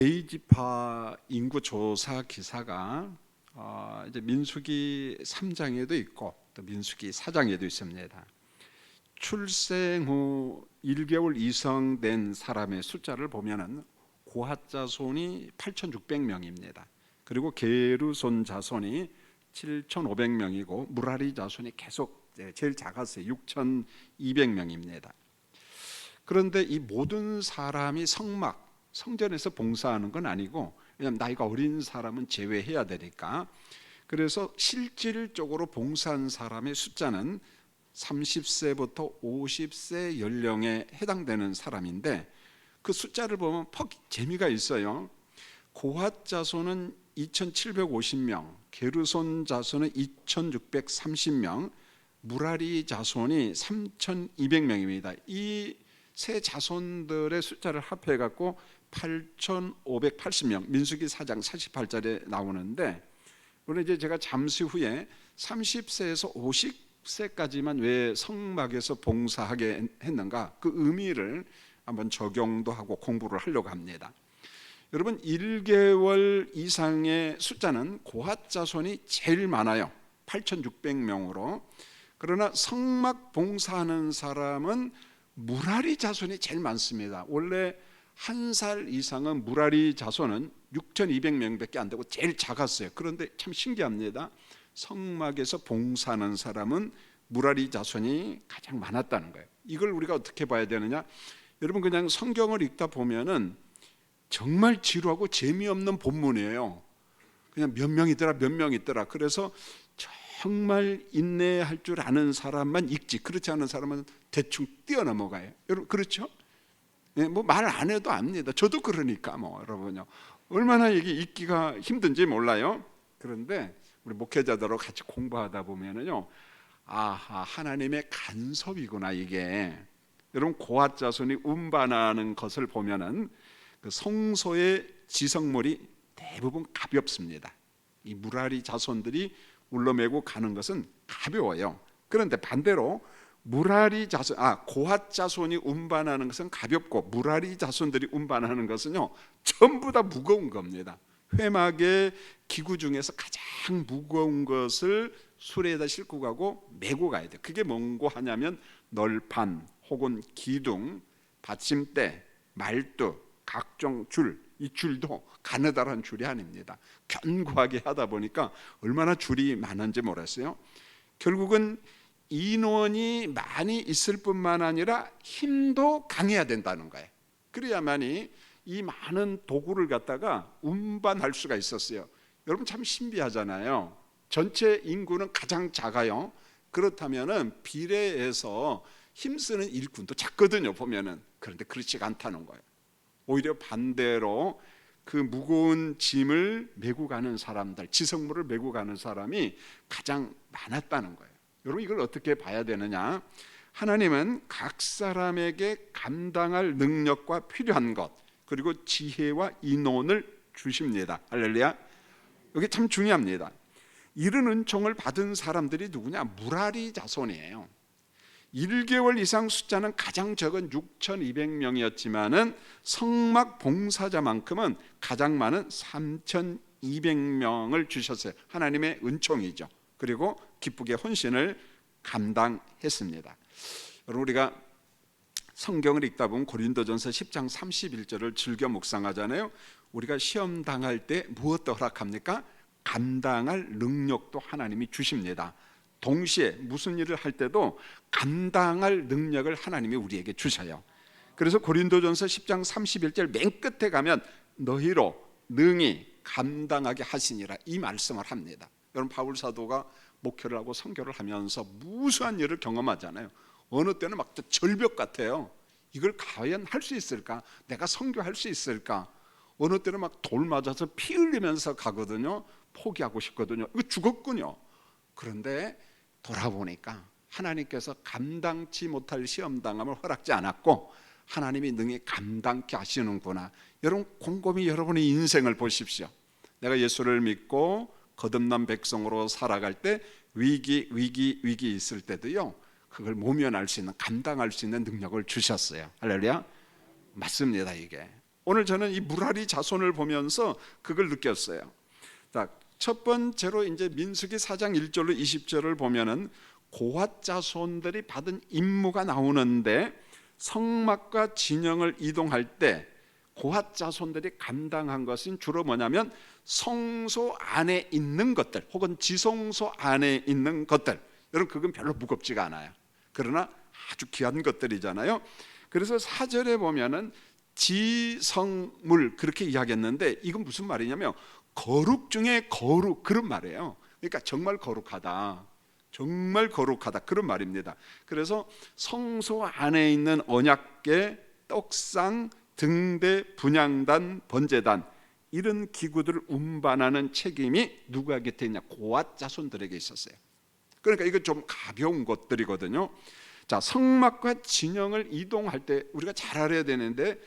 베이지파 인구 조사 기사가 이제 민수기 3장에도 있고 또 민수기 4장에도 있습니다. 출생 후 1개월 이상 된 사람의 숫자를 보면은 고핫 자손이 8,600명입니다. 그리고 게르손 자손이 7,500명이고 무라리 자손이 계속 제일 작았어요. 6,200명입니다. 그런데 이 모든 사람이 성전에서 봉사하는 건 아니고, 왜냐하면 나이가 어린 사람은 제외해야 되니까. 그래서 실질적으로 봉사한 사람의 숫자는 30세부터 50세 연령에 해당되는 사람인데, 그 숫자를 보면 재미가 있어요. 고핫 자손은 2,750명, 게르손 자손은 2,630명, 무라리 자손이 3,200명입니다. 이 세 자손들의 숫자를 합해 갖고 8,580명, 민수기 4장 48절에 나오는데, 물론 이제 제가 잠시 후에 30세에서 50세까지만 왜 성막에서 봉사하게 했는가, 그 의미를 한번 적용도 하고 공부를 하려고 합니다. 여러분, 1개월 이상의 숫자는 고핫 자손이 제일 많아요. 8,600명으로. 그러나 성막 봉사하는 사람은 무라리 자손이 제일 많습니다. 원래 1살 이상은 무라리 자손은 6,200명밖에 안 되고 제일 작았어요. 그런데 참 신기합니다. 성막에서 봉사하는 사람은 무라리 자손이 가장 많았다는 거예요. 이걸 우리가 어떻게 봐야 되느냐? 여러분, 그냥 성경을 읽다 보면은 정말 지루하고 재미없는 본문이에요. 그냥 몇 명 있더라. 그래서 정말 인내할 줄 아는 사람만 읽지, 그렇지 않은 사람은 대충 뛰어넘어가요. 여러분, 그렇죠? 뭐 말 안 해도 압니다. 저도 그러니까 여러분요, 얼마나 이게 읽기가 힘든지 몰라요. 그런데 우리 목회자들하고 같이 공부하다 보면은요, 아하, 하나님의 간섭이구나 이게. 여러분, 고핫 자손이 운반하는 것을 보면은 그 성소의 지성물이 대부분 가볍습니다. 이 무라리 자손들이 울러매고 가는 것은 가벼워요. 그런데 반대로 고핫 자손이 운반하는 것은 가볍고, 무라리 자손들이 운반하는 것은요, 전부 다 무거운 겁니다. 회막의 기구 중에서 가장 무거운 것을 수레에다 싣고 가고 메고 가야 돼요. 그게 뭔고 하냐면 널판 혹은 기둥, 받침대, 말뚝, 각종 줄, 이 줄도 가느다란 줄이 아닙니다. 견고하게 하다 보니까 얼마나 줄이 많은지 모르겠어요. 결국은 인원이 많이 있을 뿐만 아니라 힘도 강해야 된다는 거예요. 그래야만이 이 많은 도구를 갖다가 운반할 수가 있었어요. 여러분, 참 신비하잖아요. 전체 인구는 가장 작아요. 그렇다면은 비례해서 힘쓰는 일꾼도 작거든요, 보면은. 그런데 그렇지가 않다는 거예요. 오히려 반대로 그 무거운 짐을 메고 가는 사람들, 지성물을 메고 가는 사람이 가장 많았다는 거예요. 여러분, 이걸 어떻게 봐야 되느냐? 하나님은 각 사람에게 감당할 능력과 필요한 것, 그리고 지혜와 인원을 주십니다. 할렐루야. 이게 참 중요합니다. 이런 은총을 받은 사람들이 누구냐? 무라리 자손이에요. 1개월 이상 숫자는 가장 적은 6,200명이었지만은 성막 봉사자만큼은 가장 많은 3,200명을 주셨어요. 하나님의 은총이죠. 그리고 기쁘게 헌신을 감당했습니다. 여러분, 우리가 성경을 읽다 보면 고린도전서 10장 31절을 즐겨 묵상하잖아요. 우리가 시험 당할 때 무엇도 허락합니까? 감당할 능력도 하나님이 주십니다. 동시에 무슨 일을 할 때도 감당할 능력을 하나님이 우리에게 주셔요. 그래서 고린도전서 10장 31절 맨 끝에 가면 너희로 능히 감당하게 하시니라, 이 말씀을 합니다. 여러분, 바울 사도가 목회를 하고 선교를 하면서 무수한 일을 경험하잖아요. 어느 때는 막 절벽 같아요. 이걸 과연 할 수 있을까? 내가 선교할 수 있을까? 어느 때는 막 돌 맞아서 피 흘리면서 가거든요. 포기하고 싶거든요. 이거 죽었군요. 그런데 돌아보니까 하나님께서 감당치 못할 시험당함을 허락지 않았고, 하나님이 능히 감당케 하시는구나. 여러분, 곰곰이 여러분의 인생을 보십시오. 내가 예수를 믿고 거듭난 백성으로 살아갈 때 위기 있을 때도요, 그걸 모면할 수 있는, 감당할 수 있는 능력을 주셨어요. 할렐루야. 맞습니다. 이게 오늘 저는 이 무라리 자손을 보면서 그걸 느꼈어요. 자, 첫 번째로 이제 민수기 4장 1절로 20절을 보면은 고핫 자손들이 받은 임무가 나오는데, 성막과 진영을 이동할 때 고핫 자손들이 감당한 것은 주로 뭐냐면 성소 안에 있는 것들 혹은 지성소 안에 있는 것들. 여러분, 그건 별로 무겁지가 않아요. 그러나 아주 귀한 것들이잖아요. 그래서 4절에 보면은 지성물 그렇게 이야기했는데, 이건 무슨 말이냐면 거룩 중에 거룩, 그런 말이에요. 그러니까 정말 거룩하다, 정말 거룩하다, 그런 말입니다. 그래서 성소 안에 있는 언약궤, 떡상, 등대, 분향단, 번제단, 이런 기구들을 운반하는 책임이 누가 곁에 있냐? 고핫 자손들에게 있었어요. 그러니까 이거 좀 가벼운 것들이거든요. 자, 성막과 진영을 이동할 때 우리가 잘 알아야 되는데,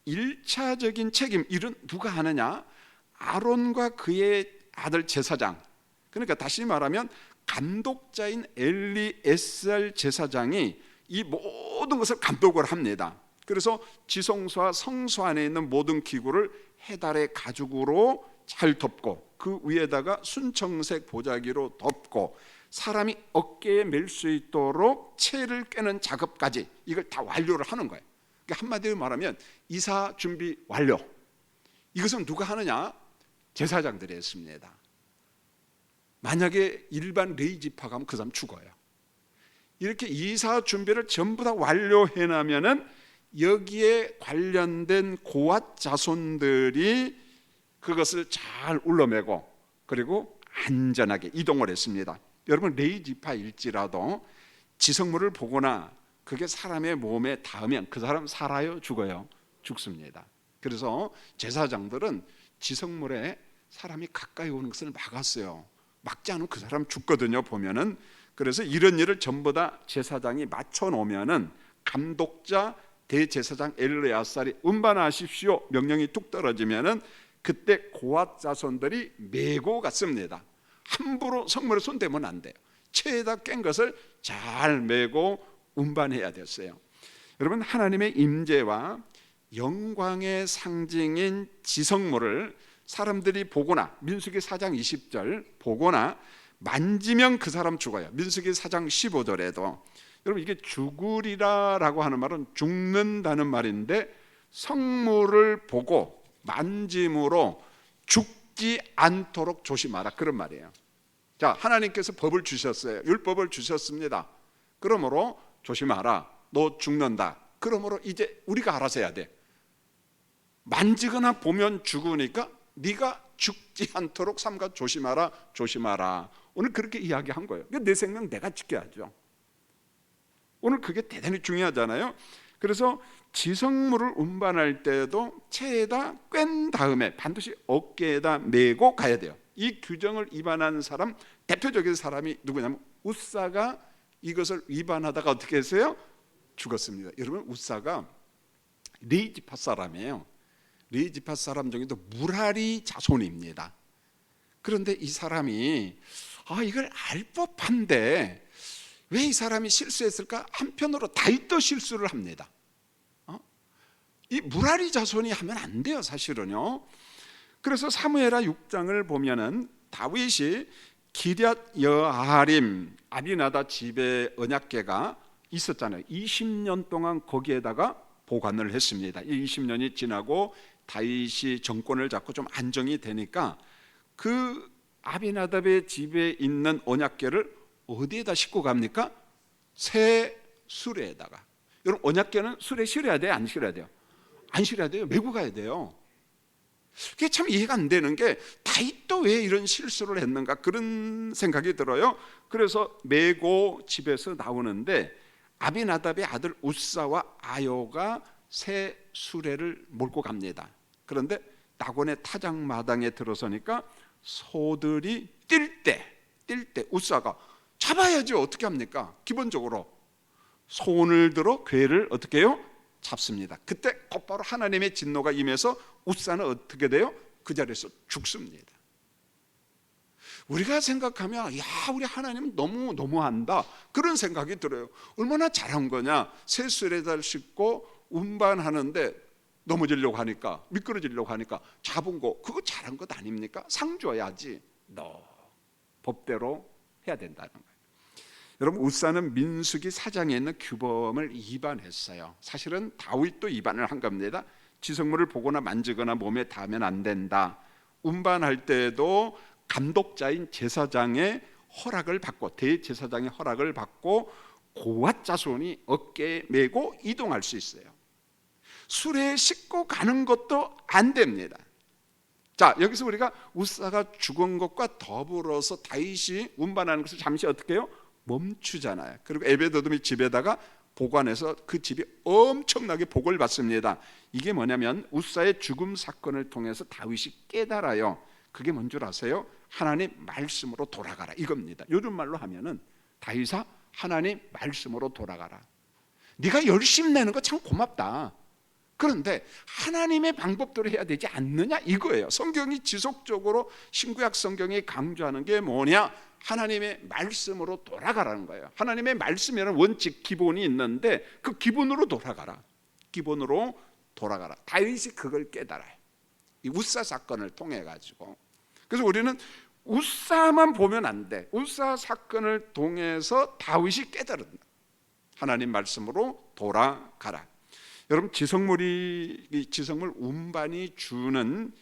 1차적인 책임, 이런 누가 하느냐? 아론과 그의 아들 제사장, 그러니까 다시 말하면 감독자인 엘리에스알 제사장이 이 모든 것을 감독을 합니다. 그래서 지성소와 성소 안에 있는 모든 기구를 해달의 가죽으로 잘 덮고, 그 위에다가 순청색 보자기로 덮고, 사람이 어깨에 멜 수 있도록 채를 꿰는 작업까지 이걸 다 완료를 하는 거예요. 그러니까 한마디로 말하면 이사 준비 완료. 이것은 누가 하느냐? 제사장들이 했습니다. 만약에 일반 레위 지파 가면 그 사람 죽어요. 이렇게 이사 준비를 전부 다 완료해 나면은 여기에 관련된 고핫 자손들이 그것을 잘 울러매고 그리고 안전하게 이동을 했습니다. 여러분, 레위 지파일지라도 지성물을 보거나 그게 사람의 몸에 닿으면 그 사람 살아요, 죽어요? 죽습니다. 그래서 제사장들은 지성물에 사람이 가까이 오는 것을 막았어요. 막지 않으면 그 사람 죽거든요, 보면은. 그래서 이런 일을 전부 다 제사장이 맞춰 놓으면은 감독자 대제사장 엘레아살이 운반하십시오 명령이 뚝 떨어지면은 그때 고핫 자손들이 메고 갔습니다. 함부로 성물에 손대면 안 돼요. 채에다 깬 것을 잘 메고 운반해야 됐어요. 여러분, 하나님의 임재와 영광의 상징인 지성물을 사람들이 보거나, 민수기 4장 20절 보거나 만지면 그 사람 죽어요. 민수기 4장 15절에도. 여러분, 이게 죽으리라라고 하는 말은 죽는다는 말인데, 성물을 보고 만짐으로 죽지 않도록 조심하라, 그런 말이에요. 자, 하나님께서 법을 주셨어요. 율법을 주셨습니다. 그러므로 조심하라, 너 죽는다. 그러므로 이제 우리가 알아서 해야 돼. 만지거나 보면 죽으니까 네가 죽지 않도록 삼가 조심하라, 조심하라. 오늘 그렇게 이야기한 거예요. 내 생명 내가 지켜야죠. 오늘 그게 대단히 중요하잖아요. 그래서 지성물을 운반할 때도 채에다 꿰은 다음에 반드시 어깨에다 메고 가야 돼요. 이 규정을 위반한 사람, 대표적인 사람이 누구냐면 웃사가 이것을 위반하다가 어떻게 했어요? 죽었습니다. 여러분, 웃사가 레위 지파 사람이에요. 레위 지파 사람 중에도 무라리 자손입니다. 그런데 이 사람이 이걸 알 법한데 왜 이 사람이 실수했을까? 한편으로 다윗도 실수를 합니다. 이 무라리 자손이 하면 안 돼요, 사실은요. 그래서 사무엘하 6장을 보면은 다윗이 기럇 여아림 아비나답 집에 언약궤가 있었잖아요. 20년 동안 거기에다가 보관을 했습니다. 이 20년이 지나고 다윗이 정권을 잡고 좀 안정이 되니까 그 아비나답의 집에 있는 언약궤를 어디에다 싣고 갑니까? 새 수레에다가. 여러분, 언약궤는 수레에 실어야 돼요, 안 실어야 돼요? 안 실어야 돼요. 메고 가야 돼요. 그게 참 이해가 안 되는 게 다윗도 왜 이런 실수를 했는가, 그런 생각이 들어요. 그래서 메고 집에서 나오는데 아비나답의 아들 웃사와 아요가 새 수레를 몰고 갑니다. 그런데 낙원의 타작마당에 들어서니까 소들이 뛸 때 웃사가 잡아야죠. 어떻게 합니까? 기본적으로 손을 들어 궤를 어떻게 해요? 잡습니다. 그때 곧바로 하나님의 진노가 임해서 웃사는 어떻게 돼요? 그 자리에서 죽습니다. 우리가 생각하면 우리 하나님은 너무한다, 그런 생각이 들어요. 얼마나 잘한 거냐. 새 수레를 싣고 운반하는데 넘어지려고 하니까, 미끄러지려고 하니까 잡은 거 그거 잘한 것 아닙니까? 상 줘야지. 법대로 해야 된다는 거예요. 여러분, 웃사는 민수기 4장에 있는 규범을 위반했어요. 사실은 다윗도 위반을 한 겁니다. 지성물을 보거나 만지거나 몸에 닿으면 안 된다. 운반할 때도 감독자인 제사장의 허락을 받고, 대제사장의 허락을 받고 고앗 자손이 어깨에 메고 이동할 수 있어요. 수레에 싣고 가는 것도 안 됩니다. 자, 여기서 우리가 웃사가 죽은 것과 더불어서 다윗이 운반하는 것을 잠시 어떻게 해요? 멈추잖아요. 그리고 에베드돔이 집에다가 보관해서 그 집이 엄청나게 복을 받습니다. 이게 뭐냐면 웃사의 죽음 사건을 통해서 다윗이 깨달아요. 그게 뭔 줄 아세요? 하나님 말씀으로 돌아가라, 이겁니다. 요즘 말로 하면은 다윗아, 하나님 말씀으로 돌아가라. 네가 열심 내는 거 참 고맙다. 그런데 하나님의 방법대로 해야 되지 않느냐, 이거예요. 성경이 지속적으로, 신구약 성경이 강조하는 게 뭐냐? 하나님의 말씀으로 돌아가라는 거예요. 하나님의 말씀이라는 원칙, 기본이 있는데 그 기본으로 돌아가라. 기본으로 돌아가라. 다윗이 그걸 깨달아요. 이 웃사 사건을 통해 가지고. 그래서 우리는 웃사만 보면 안 돼. 웃사 사건을 통해서 다윗이 깨달은다. 하나님 말씀으로 돌아가라. 여러분, 지성물 운반이 주는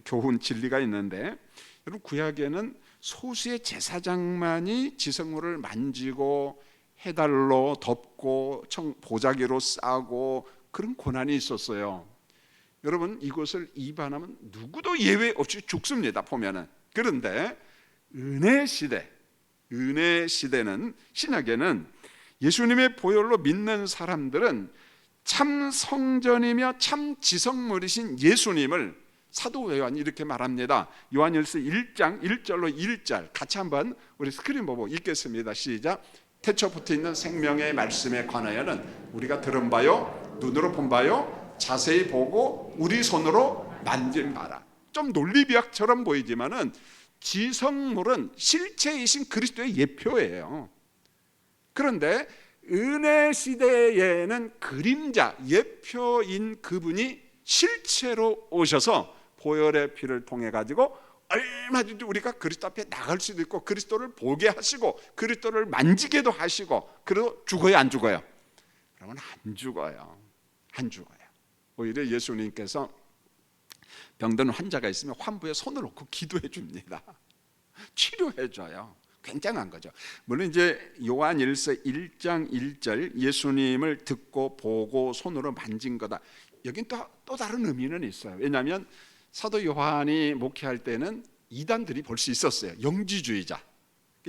교훈, 진리가 있는데, 여러분, 구약에는 소수의 제사장만이 지성물을 만지고 해달로 덮고 보자기로 싸고 그런 고난이 있었어요. 여러분, 이것을 위반하면 누구도 예외 없이 죽습니다, 보면은. 그런데 은혜 시대는, 신약에는 예수님의 보혈로 믿는 사람들은 참 성전이며 참 지성물이신 예수님을, 사도 요한이 이렇게 말합니다. 요한일서 1장 1절로 1절 같이 한번 우리 스크린 보고 읽겠습니다. 시작. 태초부터 있는 생명의 말씀에 관하여는 우리가 들은 바요, 눈으로 본 바요, 자세히 보고 우리 손으로 만진 바라. 좀 논리비약처럼 보이지만은 지성물은 실체이신 그리스도의 예표예요. 그런데 은혜 시대에는 그림자, 예표인 그분이 실체로 오셔서 보혈의 피를 통해 가지고 얼마든지 우리가 그리스도 앞에 나갈 수도 있고, 그리스도를 보게 하시고 그리스도를 만지게도 하시고. 그래도 죽어요, 안 죽어요? 그러면 안 죽어요. 오히려 예수님께서 병든 환자가 있으면 환부에 손을 놓고 기도해 줍니다. 치료해 줘요. 굉장한 거죠. 물론 이제 요한일서 1장 1절 예수님을 듣고 보고 손으로 만진 거다, 여긴 또 다른 의미는 있어요. 왜냐하면 사도 요한이 목회할 때는 이단들이 볼 수 있었어요. 영지주의자.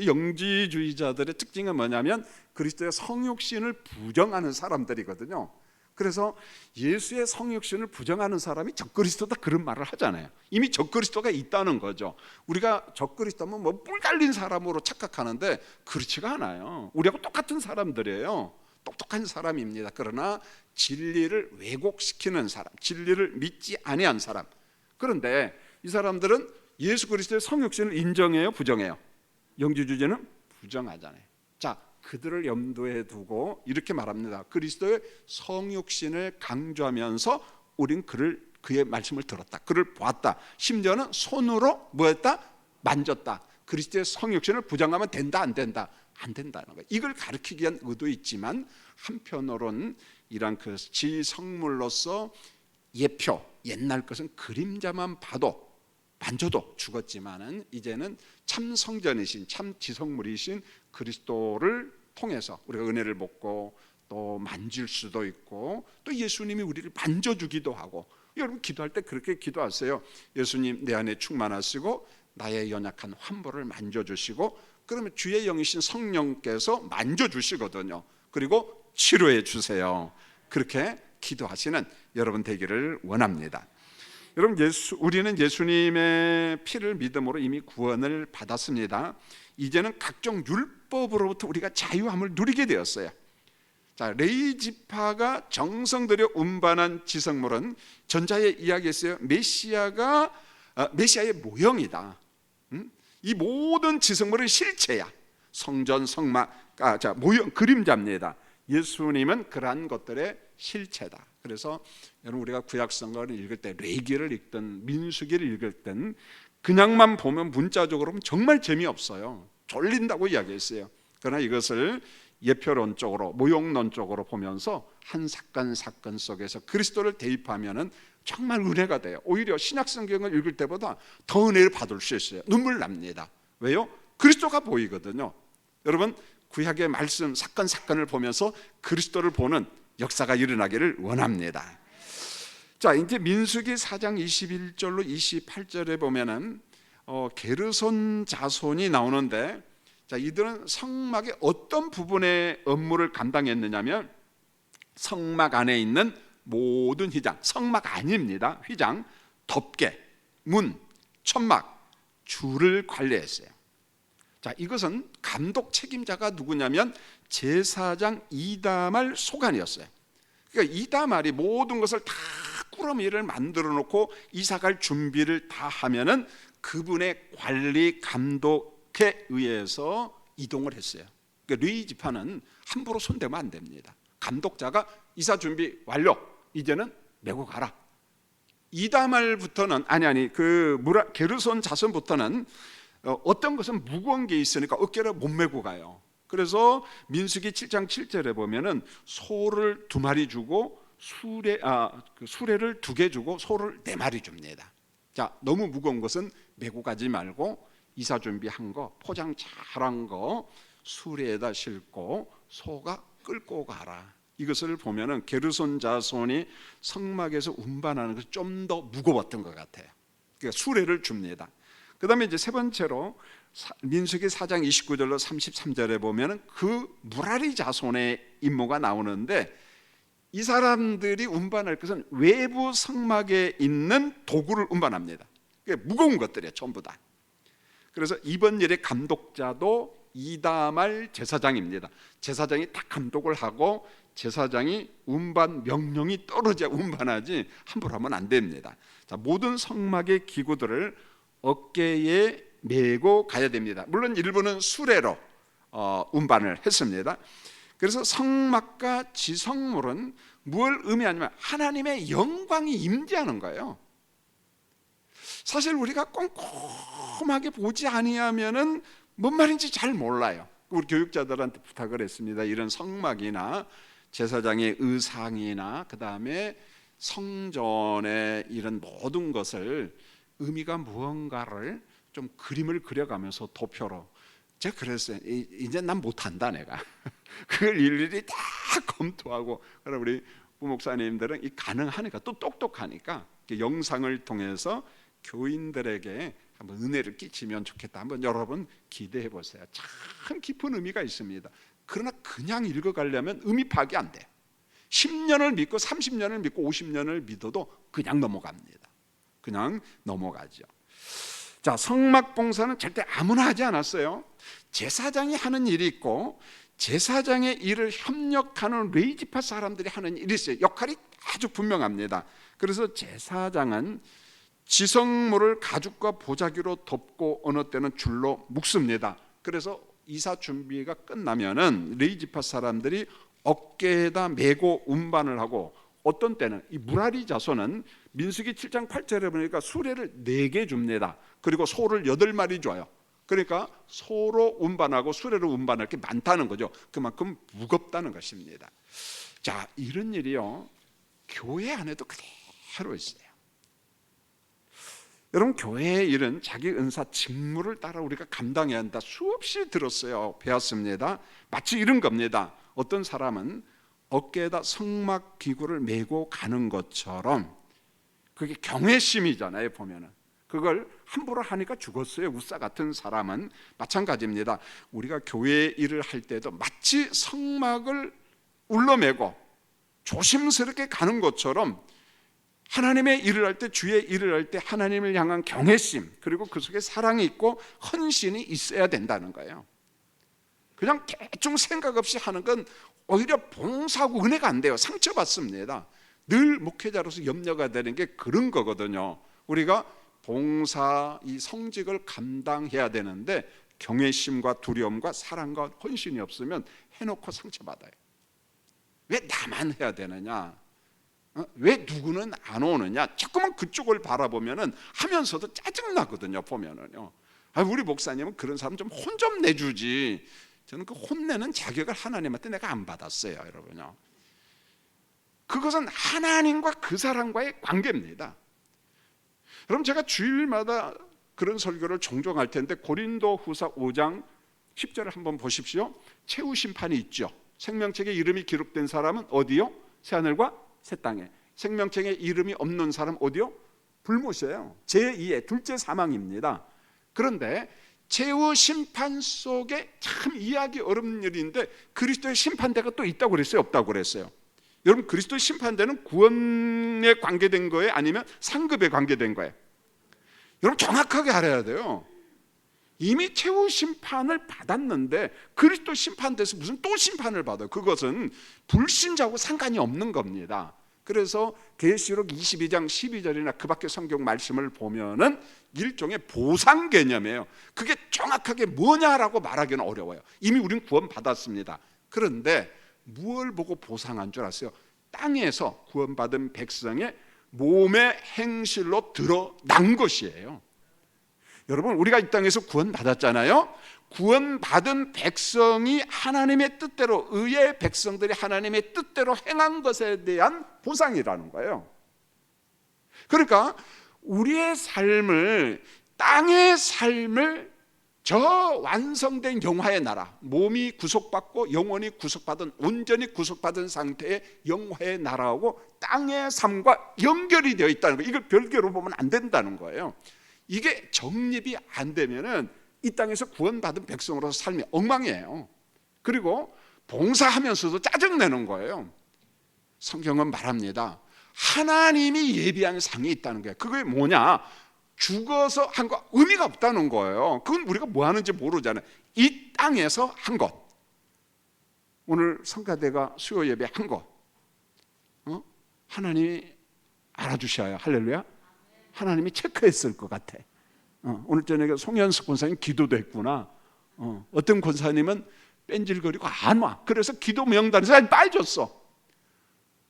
영지주의자들의 특징은 뭐냐면 그리스도의 성육신을 부정하는 사람들이거든요. 그래서 예수의 성육신을 부정하는 사람이 적그리스도다, 그런 말을 하잖아요. 이미 적그리스도가 있다는 거죠. 우리가 적그리스도면 뭐 뿔 달린 사람으로 착각하는데 그렇지가 않아요. 우리하고 똑같은 사람들이에요. 똑똑한 사람입니다. 그러나 진리를 왜곡시키는 사람, 진리를 믿지 아니한 사람. 그런데 이 사람들은 예수 그리스도의 성육신을 인정해요, 부정해요? 영지주의자는 부정하잖아요. 자, 그들을 염두에 두고 이렇게 말합니다. 그리스도의 성육신을 강조하면서 우린 그의 말씀을 들었다, 그를 보았다, 심지어는 손으로 뭐했다? 만졌다. 그리스도의 성육신을 부정하면 된다, 안 된다? 안 된다는 거예요. 이걸 가르치기 위한 의도 있지만 한편으로는 이런 그 지성물로서 예표, 옛날 것은 그림자만 봐도 만져도 죽었지만은 이제는 참 성전이신, 참 지성물이신 그리스도를 통해서 우리가 은혜를 받고 또 만질 수도 있고, 또 예수님이 우리를 만져주기도 하고. 여러분, 기도할 때 그렇게 기도하세요. 예수님, 내 안에 충만하시고 나의 연약한 환부를 만져주시고, 그러면 주의 영이신 성령께서 만져주시거든요. 그리고 치료해 주세요. 그렇게 기도하시는 여러분 되기를 원합니다. 여러분, 우리는 예수님의 피를 믿음으로 이미 구원을 받았습니다. 이제는 각종 율법으로부터 우리가 자유함을 누리게 되었어요. 자, 레위 지파가 정성 들여 운반한 지성물은 전자에 이야기했어요. 메시아의 모형이다. 이 모든 지성물은 실체야. 성전, 성막, 모형, 그림자입니다. 예수님은 그러한 것들의 실체다. 그래서 여러분 우리가 구약성경을 읽을 때 레위기를 읽든 민수기를 읽을 땐 그냥만 보면 문자적으로는 정말 재미없어요. 졸린다고 이야기했어요. 그러나 이것을 예표론적으로 모형론적으로 보면서 한 사건 속에서 그리스도를 대입하면은 정말 은혜가 돼요. 오히려 신약성경을 읽을 때보다 더 은혜를 받을 수 있어요. 눈물 납니다. 왜요? 그리스도가 보이거든요. 여러분 구약의 말씀 사건을 보면서 그리스도를 보는 역사가 일어나기를 원합니다. 자, 이제 민수기 4장 21절로 28절에 보면은 게르손 자손이 나오는데, 자, 이들은 성막의 어떤 부분의 업무를 감당했느냐면 성막 안에 있는 모든 휘장, 성막 아닙니다. 휘장, 덮개, 문, 천막, 줄을 관리했어요. 자, 이것은 감독 책임자가 누구냐면 제사장 이다말 소관이었어요. 그러니까 이다말이 모든 것을 다 꾸러미를 만들어 놓고 이사갈 준비를 다 하면은 그분의 관리 감독에 의해서 이동을 했어요. 그러니까 레위 지파는 함부로 손대면 안 됩니다. 감독자가 이사 준비 완료, 이제는 메고 가라. 이다말부터는 게르손 자손부터는 어떤 것은 무거운 게 있으니까 어깨를 못 메고 가요. 그래서 민수기 7장 7절에 보면은 소를 2마리 주고 수레를 2개 주고 소를 4마리 줍니다. 자, 너무 무거운 것은 메고 가지 말고 이사 준비한 거, 포장 잘한 거 수레에다 싣고 소가 끌고 가라. 이것을 보면은 게르손 자손이 성막에서 운반하는 것이 좀 더 무거웠던 것 같아요. 그러니까 수레를 줍니다. 그 다음에 이제 세 번째로 민수기 4장 29절로 33절에 보면은 그 무라리 자손의 임무가 나오는데, 이 사람들이 운반할 것은 외부 성막에 있는 도구를 운반합니다. 무거운 것들이에요, 전부 다. 그래서 이번 일의 감독자도 이다말 제사장입니다. 제사장이 딱 감독을 하고 제사장이 운반 명령이 떨어져야 운반하지 함부로 하면 안 됩니다. 자, 모든 성막의 기구들을 어깨에 메고 가야 됩니다. 물론 일부는 수레로 운반을 했습니다. 그래서 성막과 지성물은 뭘 의미하냐면 하나님의 영광이 임재하는 거예요. 사실 우리가 꼼꼼하게 보지 아니하면은 뭔 말인지 잘 몰라요. 우리 교육자들한테 부탁을 했습니다. 이런 성막이나 제사장의 의상이나 그 다음에 성전의 이런 모든 것을 의미가 무언가를 좀 그림을 그려가면서 도표로, 제가 그랬어요. 이제 난 못한다 내가. 그걸 일일이 다 검토하고. 그럼 우리 부목사님들은 이 가능하니까, 또 똑똑하니까 영상을 통해서 교인들에게 한번 은혜를 끼치면 좋겠다. 한번 여러분 기대해 보세요. 참 깊은 의미가 있습니다. 그러나 그냥 읽어가려면 의미 파악이 안 돼요. 10년을 믿고 30년을 믿고 50년을 믿어도 그냥 넘어갑니다. 그냥 넘어가죠. 자, 성막 봉사는 절대 아무나 하지 않았어요. 제사장이 하는 일이 있고 제사장의 일을 협력하는 레위 지파 사람들이 하는 일이 있어요. 역할이 아주 분명합니다. 그래서 제사장은 지성물을 가죽과 보자기로 덮고 어느 때는 줄로 묶습니다. 그래서 이사 준비가 끝나면은 레위 지파 사람들이 어깨에다 메고 운반을 하고, 어떤 때는 이 무라리 자손은 민수기 7장 8절에 보니까 수레를 4개 줍니다. 그리고 소를 8마리 줘요. 그러니까 소로 운반하고 수레로 운반할 게 많다는 거죠. 그만큼 무겁다는 것입니다. 자, 이런 일이요 교회 안에도 그대로 있어요. 여러분, 교회의 일은 자기 은사 직무를 따라 우리가 감당해야 한다. 수없이 들었어요. 배웠습니다. 마치 이런 겁니다. 어떤 사람은 어깨에다 성막 기구를 메고 가는 것처럼, 그게 경외심이잖아요. 보면은 그걸 함부로 하니까 죽었어요. 우사 같은 사람은 마찬가지입니다. 우리가 교회 일을 할 때도 마치 성막을 울러매고 조심스럽게 가는 것처럼 하나님의 일을 할 때, 주의 일을 할 때 하나님을 향한 경외심, 그리고 그 속에 사랑이 있고 헌신이 있어야 된다는 거예요. 그냥 대충 생각 없이 하는 건 오히려 봉사하고 은혜가 안 돼요. 상처받습니다. 늘 목회자로서 염려가 되는 게 그런 거거든요. 우리가 봉사, 이 성직을 감당해야 되는데 경외심과 두려움과 사랑과 헌신이 없으면 해놓고 상처받아요. 왜 나만 해야 되느냐? 왜 누구는 안 오느냐? 자꾸만 그쪽을 바라보면은 하면서도 짜증나거든요. 보면은요. 우리 목사님은 그런 사람 좀 혼 좀 내주지. 저는 그 혼내는 자격을 하나님한테 내가 안 받았어요, 여러분요. 그것은 하나님과 그 사람과의 관계입니다. 여러분, 제가 주일마다 그런 설교를 종종 할 텐데 고린도후서 5장 10절을 한번 보십시오. 최후 심판이 있죠. 생명책에 이름이 기록된 사람은 어디요? 새하늘과 새 땅에. 생명책에 이름이 없는 사람 어디요? 불못이에요. 제2의 둘째 사망입니다. 그런데 최후 심판 속에 참 이해하기 어려운 일인데 그리스도의 심판대가 또 있다고 그랬어요? 없다고 그랬어요? 여러분, 그리스도의 심판대는 구원에 관계된 거예요? 아니면 상급에 관계된 거예요? 여러분, 정확하게 알아야 돼요. 이미 최후 심판을 받았는데 그리스도 심판돼서 무슨 또 심판을 받아요? 그것은 불신자하고 상관이 없는 겁니다. 그래서 계시록 22장 12절이나 그 밖의 성경 말씀을 보면은 일종의 보상 개념이에요. 그게 정확하게 뭐냐라고 말하기는 어려워요. 이미 우린 구원 받았습니다. 그런데 무엇을 보고 보상한 줄 아세요? 땅에서 구원받은 백성의 몸의 행실로 드러난 것이에요. 여러분, 우리가 이 땅에서 구원받았잖아요. 구원받은 백성이 하나님의 뜻대로, 의의 백성들이 하나님의 뜻대로 행한 것에 대한 보상이라는 거예요. 그러니까 우리의 삶을, 땅의 삶을 저 완성된 영화의 나라, 몸이 구속받고 영혼이 구속받은, 온전히 구속받은 상태의 영화의 나라하고 땅의 삶과 연결이 되어 있다는 거예요. 이걸 별개로 보면 안 된다는 거예요. 이게 정립이 안 되면은 이 땅에서 구원받은 백성으로서 삶이 엉망이에요. 그리고 봉사하면서도 짜증내는 거예요. 성경은 말합니다. 하나님이 예비한 상이 있다는 거예요. 그게 뭐냐? 죽어서 한 거 의미가 없다는 거예요. 그건 우리가 뭐 하는지 모르잖아요. 이 땅에서 한 것, 오늘 성가대가 수요 예배 한 것, 하나님이 알아주셔야, 할렐루야. 하나님이 체크했을 것 같아. 오늘 저녁에 송현숙 권사님 기도도 했구나. 어떤 권사님은 뺀질거리고 안 와. 그래서 기도 명단에서 빠졌어.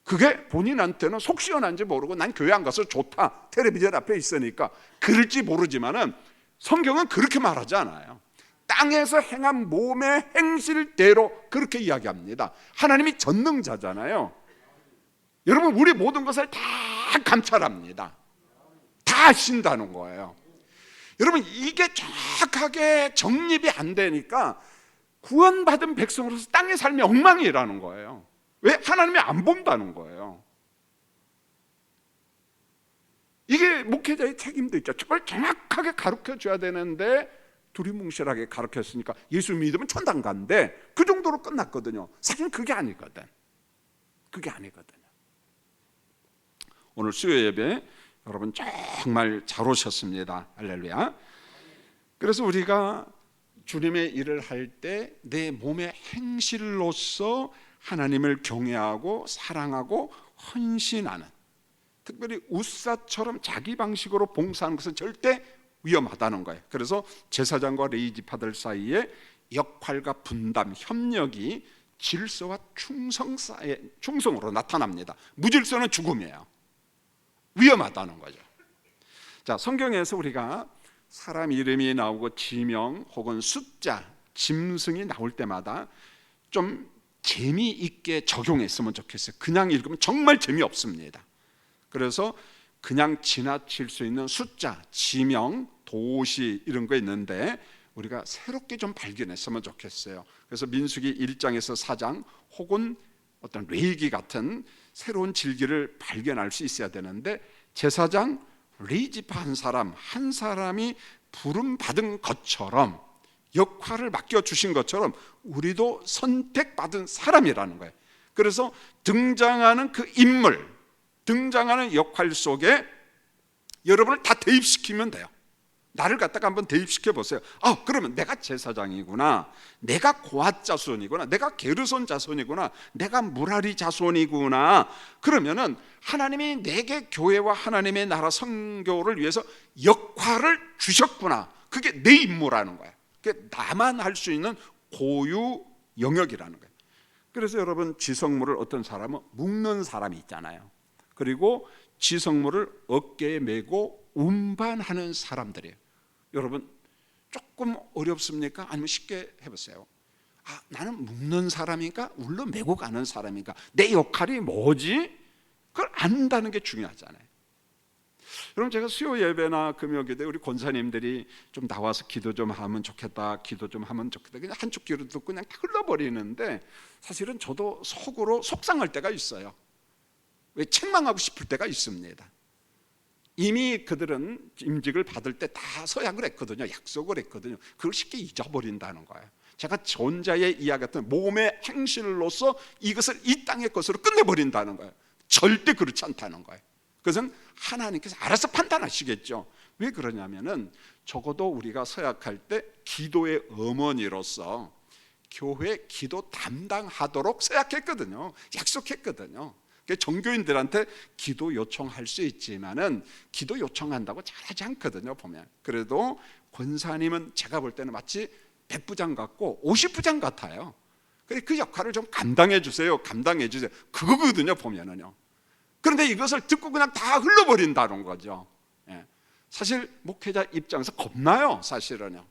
그게 본인한테는 속 시원한지 모르고 난 교회 안 가서 좋다, 텔레비전 앞에 있으니까 그럴지 모르지만은 성경은 그렇게 말하지 않아요. 땅에서 행한 몸의 행실대로 그렇게 이야기합니다. 하나님이 전능자잖아요. 여러분, 우리 모든 것을 다 감찰합니다. 다 아신다는 거예요. 여러분, 이게 정확하게 정립이 안 되니까 구원받은 백성으로서 땅의 삶이 엉망이라는 거예요. 왜? 하나님이 안 본다는 거예요. 이게 목회자의 책임도 있죠. 그걸 정확하게 가르쳐 줘야 되는데 두리뭉실하게 가르쳤으니까 예수 믿으면 천당 간대. 그 정도로 끝났거든요. 사실 그게 아니거든. 그게 아니거든요. 오늘 수요 예배 여러분 정말 잘 오셨습니다. 할렐루야. 그래서 우리가 주님의 일을 할 때 내 몸의 행실로서 하나님을 경외하고 사랑하고 헌신하는, 특별히 웃사처럼 자기 방식으로 봉사하는 것은 절대 위험하다는 거예요. 그래서 제사장과 레위지파들 사이에 역할과 분담, 협력이 질서와 충성으로 나타납니다. 무질서는 죽음이에요. 위험하다는 거죠. 자, 성경에서 우리가 사람 이름이 나오고 지명 혹은 숫자, 짐승이 나올 때마다 좀 재미있게 적용했으면 좋겠어요. 그냥 읽으면 정말 재미없습니다. 그래서 그냥 지나칠 수 있는 숫자, 지명, 도시 이런 거 있는데 우리가 새롭게 좀 발견했으면 좋겠어요. 그래서 민수기 1장에서 4장 혹은 어떤 레위기 같은 새로운 진리를 발견할 수 있어야 되는데, 제사장, 레위지파 한 사람이 부름받은 것처럼, 역할을 맡겨주신 것처럼 우리도 선택받은 사람이라는 거예요. 그래서 등장하는 그 인물, 등장하는 역할 속에 여러분을 다 대입시키면 돼요. 나를 갖다가 한번 대입시켜 보세요. 그러면 내가 제사장이구나, 내가 고앗 자손이구나, 내가 게르손 자손이구나, 내가 무라리 자손이구나. 그러면은 하나님이 내게 교회와 하나님의 나라 선교를 위해서 역할을 주셨구나. 그게 내 임무라는 거예요. 그게 나만 할 수 있는 고유 영역이라는 거예요. 그래서 여러분, 지성물을 어떤 사람은 묶는 사람이 있잖아요. 그리고 지성물을 어깨에 메고 운반하는 사람들이에요. 여러분 조금 어렵습니까? 아니면 쉽게 해보세요. 나는 묶는 사람인가? 울러 메고 가는 사람인가? 내 역할이 뭐지? 그걸 안다는 게 중요하잖아요. 여러분 제가 수요 예배나 금요 기도에 우리 권사님들이 좀 나와서 기도 좀 하면 좋겠다, 기도 좀 하면 좋겠다, 그냥 한쪽 귀로 듣고 그냥 흘러버리는데 사실은 저도 속으로 속상할 때가 있어요. 왜 책망하고 싶을 때가 있습니다. 이미 그들은 임직을 받을 때 다 서약을 했거든요. 약속을 했거든요. 그걸 쉽게 잊어버린다는 거예요. 제가 존자의 이야기 같은 몸의 행실로서 이것을 이 땅의 것으로 끝내버린다는 거예요. 절대 그렇지 않다는 거예요. 그것은 하나님께서 알아서 판단하시겠죠. 왜 그러냐면은 적어도 우리가 서약할 때 기도의 어머니로서 교회 기도 담당하도록 서약했거든요. 약속했거든요. 종교인들한테 기도 요청할 수 있지만은 기도 요청한다고 잘하지 않거든요. 보면 그래도 권사님은 제가 볼 때는 마치 100부장 같고 50부장 같아요. 그 역할을 좀 감당해 주세요. 감당해 주세요. 그거거든요. 보면은요. 그런데 이것을 듣고 그냥 다 흘러버린다는 거죠. 사실 목회자 입장에서 겁나요. 사실은요.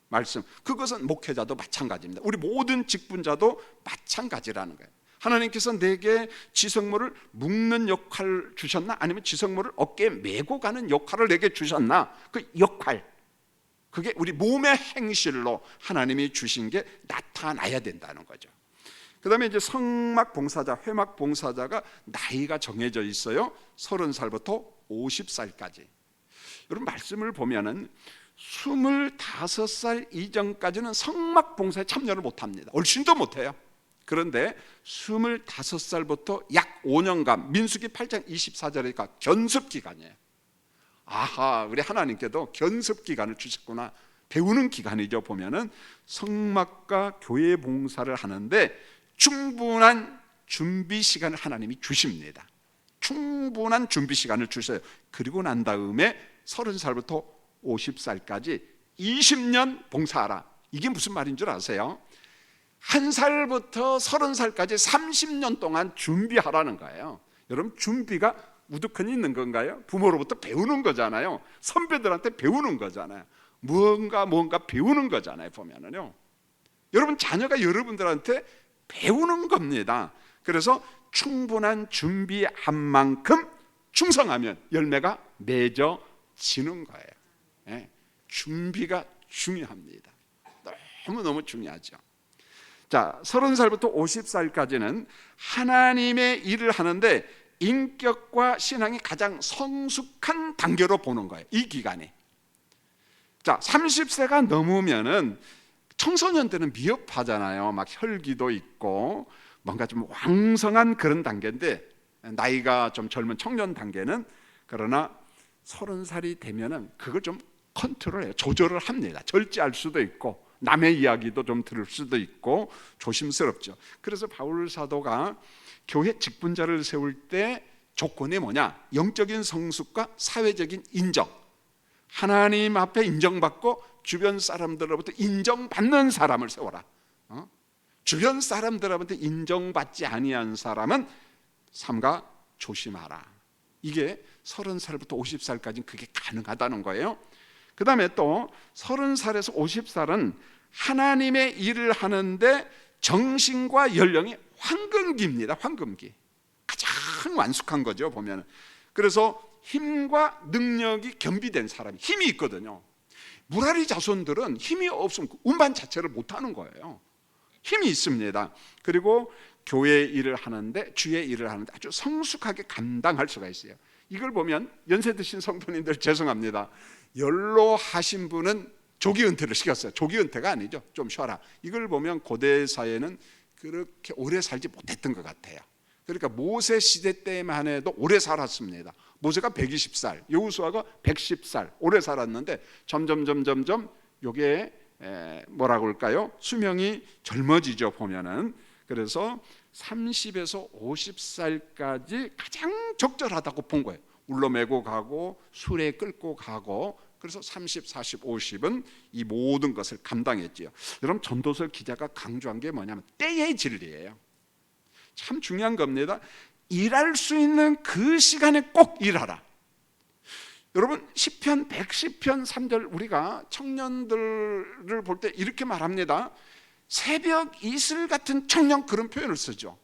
말씀 그것은 목회자도 마찬가지입니다. 우리 모든 직분자도 마찬가지라는 거예요. 하나님께서 내게 지성물을 묶는 역할을 주셨나? 아니면 지성물을 어깨에 메고 가는 역할을 내게 주셨나? 그 역할, 그게 우리 몸의 행실로 하나님이 주신 게 나타나야 된다는 거죠. 그 다음에 이제 성막 봉사자, 회막 봉사자가 나이가 정해져 있어요. 30살부터 50살까지. 여러분 말씀을 보면은 25살 이전까지는 성막 봉사에 참여를 못합니다. 얼씬도 못해요. 그런데 25살부터 약 5년간 민수기 8장 24절이니까 견습기간이에요. 우리 하나님께도 견습기간을 주셨구나. 배우는 기간이죠. 보면은 성막과 교회 봉사를 하는데 충분한 준비 시간을 하나님이 주십니다. 충분한 준비 시간을 주셔요. 그리고 난 다음에 30살부터 50살까지 20년 봉사하라. 이게 무슨 말인 줄 아세요? 1살부터 30살까지 30년 동안 준비하라는 거예요. 여러분 준비가 우두커니 있는 건가요? 부모로부터 배우는 거잖아요. 선배들한테 배우는 거잖아요. 뭔가 배우는 거잖아요. 보면은요. 여러분 자녀가 여러분들한테 배우는 겁니다. 그래서 충분한 준비한 만큼 충성하면 열매가 맺어지는 거예요. 준비가 중요합니다. 너무너무 중요하죠. 자, 30살부터 50살까지는 하나님의 일을 하는데 인격과 신앙이 가장 성숙한 단계로 보는 거예요. 이 기간에. 자, 30세가 넘으면은 청소년들은 미흡하잖아요. 막 혈기도 있고 뭔가 좀 왕성한 그런 단계인데 나이가 좀 젊은 청년 단계는 그러나 30살이 되면은 그걸 좀 컨트롤해요. 조절을 합니다. 절제할 수도 있고 남의 이야기도 좀 들을 수도 있고 조심스럽죠. 그래서 바울 사도가 교회 직분자를 세울 때 조건이 뭐냐? 영적인 성숙과 사회적인 인정. 하나님 앞에 인정받고 주변 사람들로부터 인정받는 사람을 세워라. 주변 사람들한테 인정받지 아니한 사람은 삼가 조심하라. 이게 30살부터 50살까지는 그게 가능하다는 거예요. 그 다음에 또 30살에서 50살은 하나님의 일을 하는데 정신과 연령이 황금기입니다. 황금기. 가장 완숙한 거죠. 보면. 그래서 힘과 능력이 겸비된 사람이 힘이 있거든요. 무라리 자손들은 힘이 없으면 운반 자체를 못하는 거예요. 힘이 있습니다. 그리고 교회 일을 하는데 주의 일을 하는데 아주 성숙하게 감당할 수가 있어요. 이걸 보면 연세 드신 성도님들 죄송합니다. 연로하신 분은 조기 은퇴를 시켰어요. 조기 은퇴가 아니죠. 좀 쉬어라. 이걸 보면 고대 사회는 그렇게 오래 살지 못했던 것 같아요. 그러니까 모세 시대 때만 해도 오래 살았습니다. 모세가 120살, 여호수아가 110살 오래 살았는데 점점 요게 뭐라고 할까요? 수명이 젊어지죠. 보면은. 그래서 30에서 50살까지 가장 적절하다고 본 거예요. 울러매고 가고 술에 끌고 가고. 그래서 30, 40, 50은 이 모든 것을 감당했지요. 여러분 전도서 기자가 강조한 게 뭐냐면 때의 진리예요. 참 중요한 겁니다. 일할 수 있는 그 시간에 꼭 일하라. 여러분 시편 110편 3절 우리가 청년들을 볼 때 이렇게 말합니다. 새벽 이슬 같은 청년, 그런 표현을 쓰죠.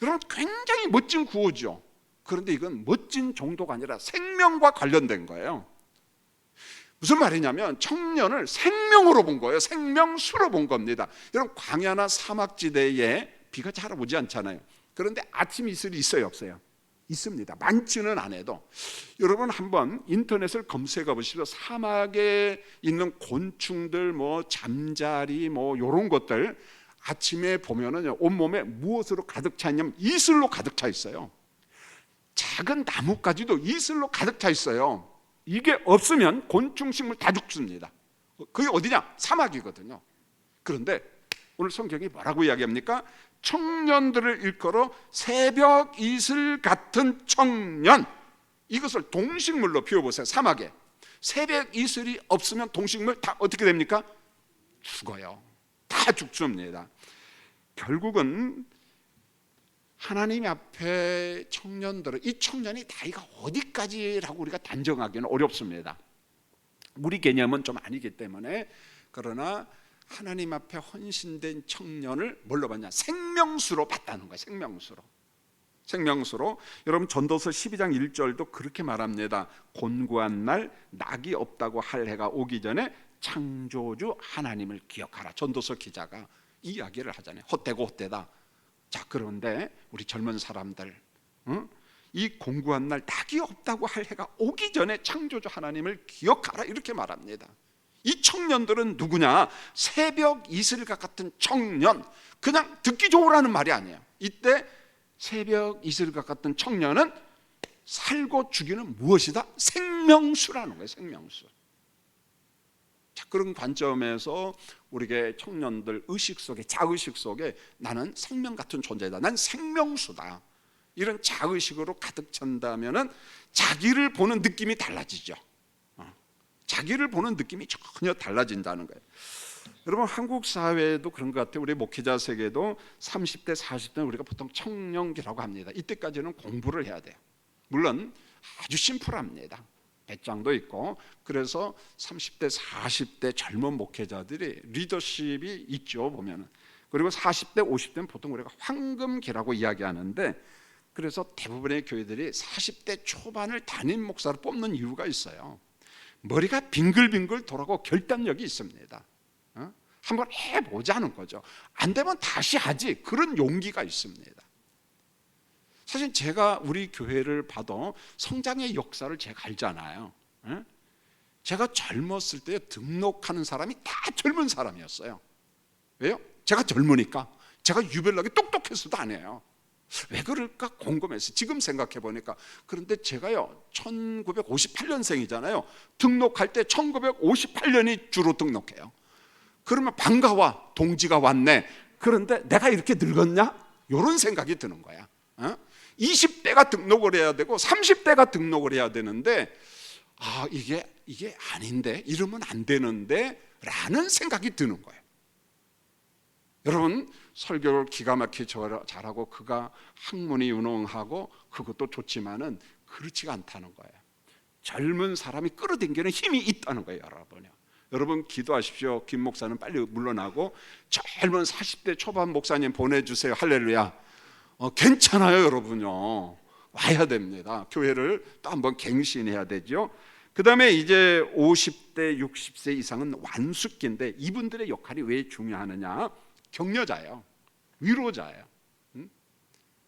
여러분 굉장히 멋진 구호죠. 그런데 이건 멋진 정도가 아니라 생명과 관련된 거예요. 무슨 말이냐면 청년을 생명으로 본 거예요. 생명수로 본 겁니다. 여러분 광야나 사막지대에 비가 잘 오지 않잖아요. 그런데 아침 이슬이 있어요, 없어요? 있습니다. 많지는 않아도. 여러분 한번 인터넷을 검색해 보시죠. 사막에 있는 곤충들, 뭐 잠자리, 뭐 이런 것들 아침에 보면은 온몸에 무엇으로 가득 차 있냐면 이슬로 가득 차 있어요. 작은 나뭇가지도 이슬로 가득 차 있어요. 이게 없으면 곤충, 식물 다 죽습니다. 그게 어디냐? 사막이거든요. 그런데 오늘 성경이 뭐라고 이야기합니까? 청년들을 일컬어 새벽 이슬 같은 청년, 이것을 동식물로 비워보세요. 사막에 새벽 이슬이 없으면 동식물 다 어떻게 됩니까? 죽어요. 다 죽습니다. 결국은 하나님 앞에 청년들은, 이 청년이 나이가 어디까지라고 우리가 단정하기는 어렵습니다. 우리 개념은 좀 아니기 때문에. 그러나 하나님 앞에 헌신된 청년을 뭘로 봤냐? 생명수로 봤다는 거예요. 생명수로. 여러분 전도서 12장 1절도 그렇게 말합니다. 곤고한 날 낙이 없다고 할 해가 오기 전에 창조주 하나님을 기억하라. 전도서 기자가 이 이야기를 하잖아요. 헛되고 헛되다. 자, 그런데 우리 젊은 사람들, 이 공고한 날 낙이 없다고 할 해가 오기 전에 창조주 하나님을 기억하라, 이렇게 말합니다. 이 청년들은 누구냐? 새벽 이슬과 같은 청년. 그냥 듣기 좋으라는 말이 아니에요. 이때 새벽 이슬과 같은 청년은 살고 죽이는 무엇이다? 생명수라는 거예요. 생명수. 자, 그런 관점에서 우리에게 청년들 의식 속에, 자의식 속에 나는 생명 같은 존재다, 난 생명수다, 이런 자의식으로 가득 찬다면은 자기를 보는 느낌이 달라지죠. 자기를 보는 느낌이 전혀 달라진다는 거예요. 여러분 한국 사회도 그런 것 같아요. 우리 목회자 세계도 30대 40대는 우리가 보통 청년기라고 합니다. 이때까지는 공부를 해야 돼요. 물론 아주 심플합니다. 배짱도 있고. 그래서 30대 40대 젊은 목회자들이 리더십이 있죠, 보면은. 그리고 40대 50대는 보통 우리가 황금기라고 이야기하는데, 그래서 대부분의 교회들이 40대 초반을 담임 목사로 뽑는 이유가 있어요. 머리가 빙글빙글 돌아가고 결단력이 있습니다. 한번 해보자는 거죠. 안 되면 다시 하지, 그런 용기가 있습니다. 사실 제가 우리 교회를 봐도 성장의 역사를 제가 알잖아요. 제가 젊었을 때 등록하는 사람이 다 젊은 사람이었어요. 왜요? 제가 젊으니까. 제가 유별나게 똑똑해서도 안 해요. 왜 그럴까 궁금해서 지금 생각해 보니까. 그런데 제가요 1958년생이잖아요 등록할 때 1958년이 주로 등록해요. 그러면 반가워, 동지가 왔네. 그런데 내가 이렇게 늙었냐? 이런 생각이 드는 거야. 20대가 등록을 해야 되고 30대가 등록을 해야 되는데, 이게 아닌데, 이러면 안 되는데 라는 생각이 드는 거예요. 여러분 설교를 기가 막히게 잘하고 그가 학문이 유능하고 그것도 좋지만은 그렇지가 않다는 거예요. 젊은 사람이 끌어당기는 힘이 있다는 거예요. 여러분 기도하십시오. 김 목사는 빨리 물러나고 젊은 40대 초반 목사님 보내주세요. 할렐루야. 괜찮아요, 여러분요. 와야 됩니다. 교회를 또 한번 갱신해야 되죠. 그 다음에 이제 50대 60세 이상은 완숙기인데, 이분들의 역할이 왜 중요하느냐? 격려자예요. 위로자예요.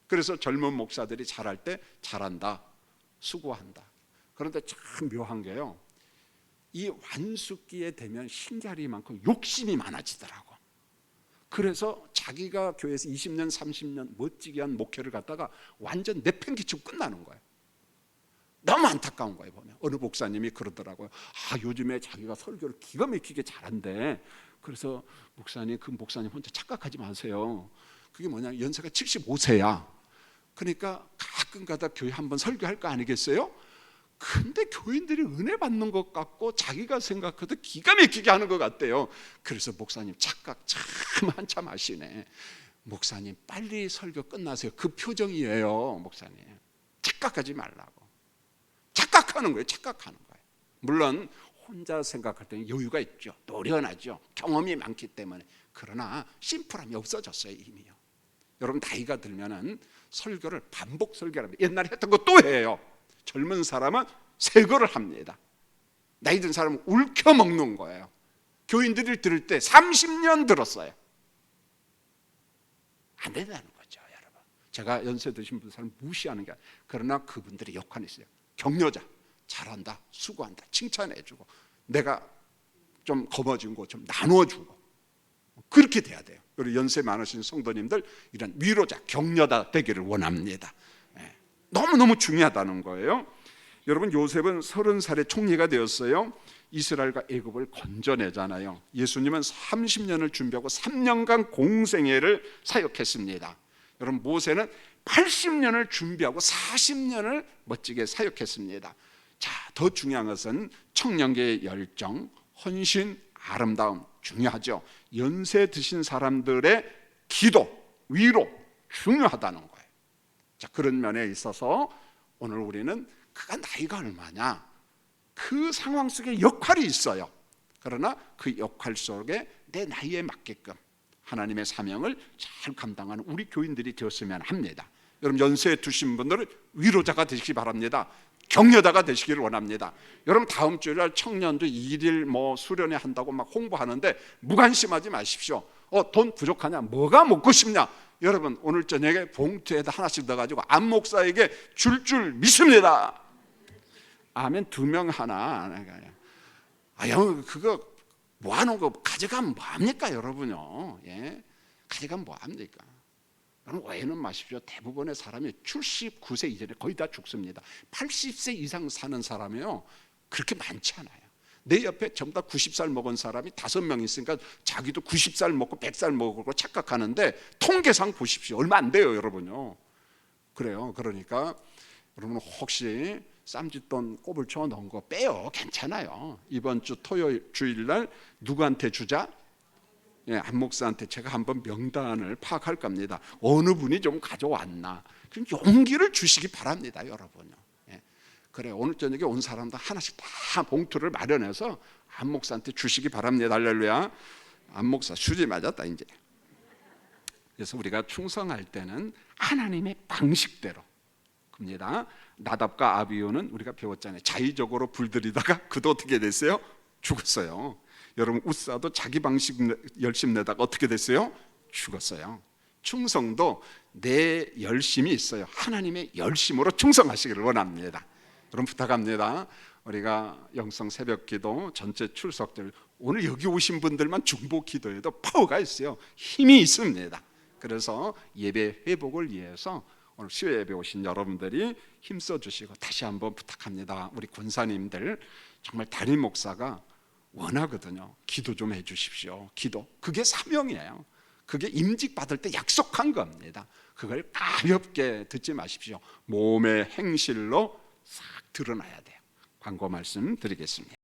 그래서 젊은 목사들이 잘할 때 잘한다, 수고한다. 그런데 참 묘한 게요, 이 완숙기에 되면 신갈이 많고 욕심이 많아지더라고. 그래서 자기가 교회에서 20년 30년 멋지게 한 목회를 갖다가 완전 내팽개치고 끝나는 거예요. 너무 안타까운 거예요. 보면 어느 목사님이 그러더라고요. 요즘에 자기가 설교를 기가 막히게 잘한대. 그래서 목사님, 그 목사님 혼자 착각하지 마세요. 그게 뭐냐, 연세가 75세야. 그러니까 가끔가다 교회 한번 설교할 거 아니겠어요? 근데 교인들이 은혜 받는 것 같고 자기가 생각해도 기가 막히게 하는 것 같대요. 그래서 목사님 착각 참 한참 하시네. 목사님 빨리 설교 끝나세요. 그 표정이에요. 목사님 착각하지 말라고. 착각하는 거예요. 착각하는 거예요. 물론 혼자 생각할 때는 여유가 있죠. 노련하죠. 경험이 많기 때문에. 그러나 심플함이 없어졌어요. 이미요. 여러분 나이가 들면은 설교를 반복 설교를 합니다. 옛날에 했던 거 또 해요. 젊은 사람은 새 거를 합니다. 나이 든 사람은 울켜 먹는 거예요. 교인들이 들을 때 30년 들었어요. 안 된다는 거죠, 여러분. 제가 연세 드신 사람 무시하는 게 아니라, 그러나 그분들의 역할이 있어요. 격려자, 잘한다, 수고한다, 칭찬해주고, 내가 좀 거머쥔 거 좀 나눠주고, 그렇게 돼야 돼요. 그리고 연세 많으신 성도님들 이런 위로자, 격려자 되기를 원합니다. 너무너무 중요하다는 거예요. 여러분 요셉은 30살에 총리가 되었어요. 이스라엘과 애굽을 건져내잖아요. 예수님은 30년을 준비하고 3년간 공생애를 사역했습니다. 여러분 모세는 80년을 준비하고 40년을 멋지게 사역했습니다. 자, 더 중요한 것은 청년기의 열정, 헌신, 아름다움 중요하죠. 연세 드신 사람들의 기도, 위로 중요하다는 거예요. 자, 그런 면에 있어서 오늘 우리는 그가 나이가 얼마냐, 그 상황 속에 역할이 있어요. 그러나 그 역할 속에 내 나이에 맞게끔 하나님의 사명을 잘 감당하는 우리 교인들이 되었으면 합니다. 여러분 연세 드신 분들은 위로자가 되시기 바랍니다. 격려자가 되시기를 원합니다. 여러분 다음 주일 청년도 일일 수련회 한다고 막 홍보하는데 무관심하지 마십시오. 돈 부족하냐? 뭐가 먹고 싶냐? 여러분 오늘 저녁에 봉투에다 하나씩 넣어가지고 안 목사에게 줄 믿습니다. 아멘. 2명 하나. 형 그거 모아놓은 거 가져가면 뭐합니까 여러분요? 예? 가져가면 뭐합니까? 여러분 오해는 마십시오. 대부분의 사람이 79세 이전에 거의 다 죽습니다. 80세 이상 사는 사람이요 그렇게 많지 않아요. 내 옆에 전부 다 90살 먹은 사람이 5명 있으니까 자기도 90살 먹고 100살 먹고 착각하는데 통계상 보십시오. 얼마 안 돼요 여러분요. 그래요. 그러니까 여러분 혹시 쌈짓돈 꼽을 쳐 넣은 거 빼요. 괜찮아요. 이번 주 토요일 주일날 누구한테 주자? 안 목사한테 제가 한번 명단을 파악할 겁니다. 어느 분이 좀 가져왔나? 그럼 용기를 주시기 바랍니다, 여러분요. 그래 오늘 저녁에 온 사람들 하나씩 다 봉투를 마련해서 안 목사한테 주시기 바랍니다. 할렐루야. 안 목사 수지 맞았다 이제. 그래서 우리가 충성할 때는 하나님의 방식대로 겁니다. 나답과 아비후는 우리가 배웠잖아요. 자의적으로 불들이다가 그도 어떻게 됐어요? 죽었어요. 여러분 우사도 자기 방식 열심 내다가 어떻게 됐어요? 죽었어요. 충성도 내 열심이 있어요. 하나님의 열심으로 충성하시기를 원합니다. 여러분 부탁합니다. 우리가 영성 새벽기도 전체 출석들 오늘 여기 오신 분들만 중보 기도해도 파워가 있어요. 힘이 있습니다. 그래서 예배 회복을 위해서 오늘 수요 예배 오신 여러분들이 힘써 주시고 다시 한번 부탁합니다. 우리 권사님들 정말 담임 목사가 원하거든요. 기도 좀 해주십시오. 기도 그게 사명이에요. 그게 임직 받을 때 약속한 겁니다. 그걸 가볍게 듣지 마십시오. 몸의 행실로 싹 드러나야 돼요. 광고 말씀 드리겠습니다.